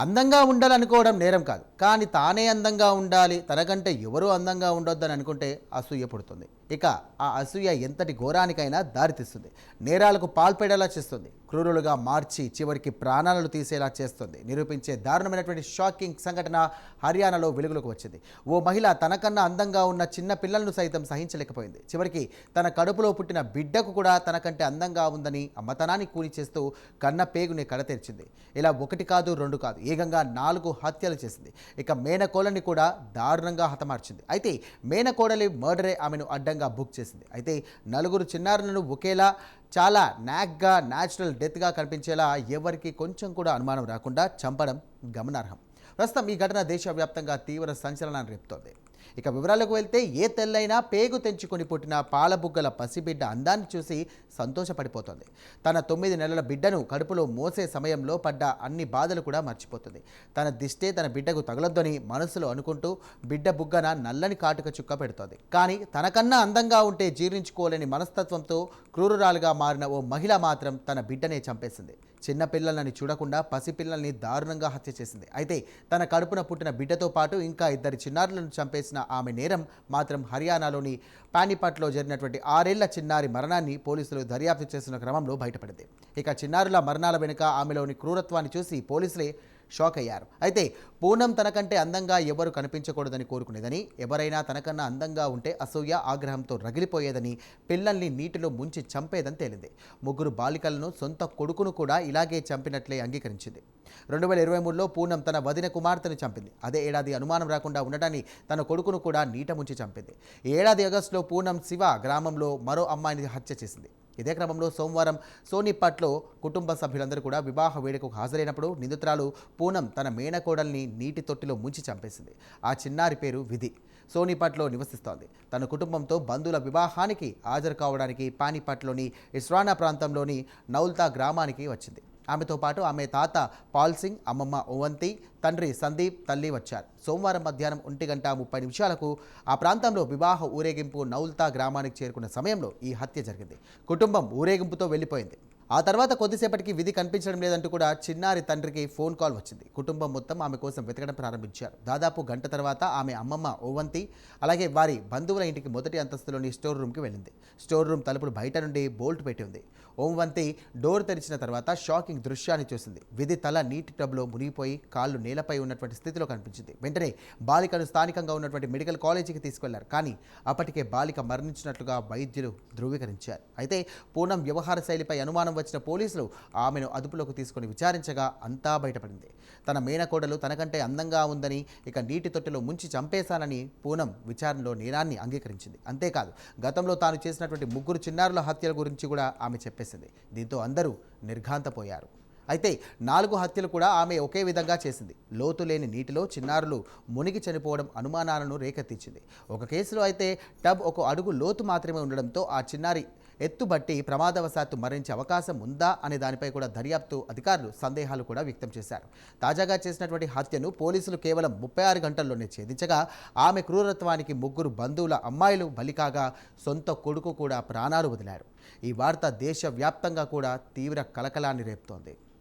అందంగా ఉండాలనుకోవడం నేరం కాదు. కానీ తానే అందంగా ఉండాలి, తనకంటే ఎవరూ అందంగా ఉండొద్దని అనుకుంటే అసూయ పుడుతుంది. ఇక ఆ అసూయ ఎంతటి ఘోరానికైనా దారితీస్తుంది. నేరాలకు పాల్పడేలా చేస్తుంది. క్రూరులుగా మార్చి చివరికి ప్రాణాలను తీసేలా చేస్తుంది. నిరూపించే దారుణమైనటువంటి షాకింగ్ సంఘటన హర్యానాలో వెలుగులోకి వచ్చింది. ఓ మహిళ తనకన్నా అందంగా ఉన్న చిన్న పిల్లలను సైతం సహించలేకపోయింది. చివరికి తన కడుపులో పుట్టిన బిడ్డకు కూడా తనకంటే అందంగా ఉందని అమ్మతనాన్ని కూలి చేస్తూ కన్న పేగుని కడతెరిచింది. ఇలా ఒకటి కాదు, రెండు కాదు, ఏకంగా 4 హత్యలు చేసింది. ఇక మేనకోడలిని కూడా దారుణంగా హతమార్చింది. అయితే మేనకోడలి మర్డరే ఆమెను అడ్డంగా బుక్ చేసింది. అయితే 4 చిన్నారులను ఒకేలా చాలా నాక్గా న్యాచురల్ డెత్గా కనిపించేలా ఎవరికి కొంచెం కూడా అనుమానం రాకుండా చంపడం గమనార్హం. ప్రస్తుతం ఈ ఘటన దేశవ్యాప్తంగా తీవ్ర సంచలనాన్ని రేపుతోంది. ఇక వివరాలకు వెళ్తే, ఏ తెల్లైనా పేగు తెంచుకొని పుట్టిన పాలబుగ్గల పసిబిడ్డ అందాన్ని చూసి సంతోషపడిపోతుంది. తన 9 నెలల బిడ్డను కడుపులో మోసే సమయంలో పడ్డ అన్ని బాధలు కూడా మర్చిపోతుంది. తన దిష్టే తన బిడ్డకు తగలొద్దని మనసులో అనుకుంటూ బిడ్డ బుగ్గన నల్లని కాటుక చుక్క పెడుతోంది. కానీ తనకన్నా అందంగా ఉంటే జీర్ణించుకోలేని మనస్తత్వంతో క్రూరురాలుగా మారిన ఓ మహిళ మాత్రం తన బిడ్డనే చంపేసింది. చిన్న పిల్లలని చూడకుండా పసిపిల్లల్ని దారుణంగా హత్య చేసింది. అయితే తన కడుపున పుట్టిన బిడ్డతో పాటు ఇంకా 2 చిన్నారులను చంపేసిన ఆమె నేరం మాత్రం హర్యానాలోని పానిపట్లో జరిగినటువంటి 6 ఏళ్ల చిన్నారి మరణాన్ని పోలీసులు దర్యాప్తు చేస్తున్న క్రమంలో బయటపడింది. ఇక చిన్నారుల మరణాల వెనుక ఆమెలోని క్రూరత్వాన్ని చూసి పోలీసులే షాక్ అయ్యారు. అయితే పూనం తనకంటే అందంగా ఎవరు కనిపించకూడదని కోరుకునేదని, ఎవరైనా తనకన్నా అందంగా ఉంటే అసూయ ఆగ్రహంతో రగిలిపోయేదని, పిల్లల్ని నీటిలో ముంచి చంపేదని తేలింది. 3 బాలికలను, సొంత కొడుకును కూడా ఇలాగే చంపినట్లే అంగీకరించింది. 2023లో పూనం తన వదిన కుమార్తెను చంపింది. అదే ఏడాది అనుమానం రాకుండా ఉండటాన్ని తన కొడుకును కూడా నీట ముంచి చంపింది. ఈ ఏడాది ఆగస్టులో పూనం శివ గ్రామంలో మరో అమ్మాయిని హత్య చేసింది. ఇదే క్రమంలో సోమవారం సోనిపట్లో కుటుంబ సభ్యులందరూ కూడా వివాహ వేడుకకు హాజరైనప్పుడు నిందితురాలు పూనం తన మేనకోడల్ని నీటి తొట్టిలో ముంచి చంపేసింది. ఆ చిన్నారి పేరు విధి. సోనిపట్లో నివసిస్తోంది. తన కుటుంబంతో బంధువుల వివాహానికి హాజరు కావడానికి పానిపట్లోని ఇస్రానా ప్రాంతంలోని నౌల్తా గ్రామానికి వచ్చింది. ఆమెతో పాటు ఆమె తాత పాల్ సింగ్, అమ్మమ్మ ఓవంతి, తండ్రి సందీప్, తల్లి వచ్చారు. సోమవారం మధ్యాహ్నం 1:30 ఆ ప్రాంతంలో వివాహ ఊరేగింపు నౌల్తా గ్రామానికి చేరుకున్న సమయంలో ఈ హత్య జరిగింది. కుటుంబం ఊరేగింపుతో వెళ్ళిపోయింది. ఆ తర్వాత కొద్దిసేపటికి విధి కనిపించడం లేదంటూ కూడా చిన్నారి తండ్రికి ఫోన్ కాల్ వచ్చింది. కుటుంబం మొత్తం ఆమె కోసం వెతకడం ప్రారంభించారు. దాదాపు గంట తర్వాత ఆమె అమ్మమ్మ ఓవంతి అలాగే వారి బంధువుల ఇంటికి మొదటి అంతస్తులోని స్టోర్ రూమ్కి వెళ్ళింది. స్టోర్ రూమ్ తలుపులు బయట నుండి బోల్ట్ పెట్టి ఉంది. ఓవంతి డోర్ తెరిచిన తర్వాత షాకింగ్ దృశ్యాన్ని చూసింది. విధి తల నీటి టబ్లో మునిగిపోయి కాళ్ళు నేలపై ఉన్నటువంటి స్థితిలో కనిపించింది. వెంటనే బాలికను స్థానికంగా ఉన్నటువంటి మెడికల్ కాలేజీకి తీసుకెళ్లారు. కానీ అప్పటికే బాలిక మరణించినట్లుగా వైద్యులు ధృవీకరించారు. అయితే పూనం వ్యవహార శైలిపై అనుమానం వచ్చిన పోలీసులు ఆమెను అదుపులోకి తీసుకుని విచారించగా అంతా బయటపడింది. తన మేనకోడలు తనకంటే అందంగా ఉందని, ఇక నీటి తొట్టిలో ముంచి చంపేశానని పూనం విచారణలో నేరాన్ని అంగీకరించింది. అంతేకాదు, గతంలో తాను చేసినటువంటి 3 చిన్నారుల హత్యల గురించి కూడా ఆమె చెప్పేసింది. దీంతో అందరూ నిర్ఘాంతపోయారు. అయితే 4 హత్యలు కూడా ఆమె ఒకే విధంగా చేసింది. లోతు లేని నీటిలో చిన్నారులు మునిగి చనిపోవడం అనుమానాలను రేకెత్తించింది. ఒక కేసులో అయితే టబ్ 1 అడుగు లోతు మాత్రమే ఉండడంతో ఆ చిన్నారి ఎత్తుబట్టి ప్రమాదవశాత్తు మరణించే అవకాశం ఉందా అనే దానిపై కూడా దర్యాప్తు అధికారులు సందేహాలు కూడా వ్యక్తం చేశారు. తాజాగా చేసినటువంటి హత్యను పోలీసులు కేవలం 36 గంటల్లోనే ఛేదించగా ఆమె క్రూరత్వానికి 3 బంధువుల అమ్మాయిలు బలికాగా సొంత కొడుకు కూడా ప్రాణాలు వదిలారు. ఈ వార్త దేశవ్యాప్తంగా కూడా తీవ్ర కలకలాన్ని రేపుతోంది.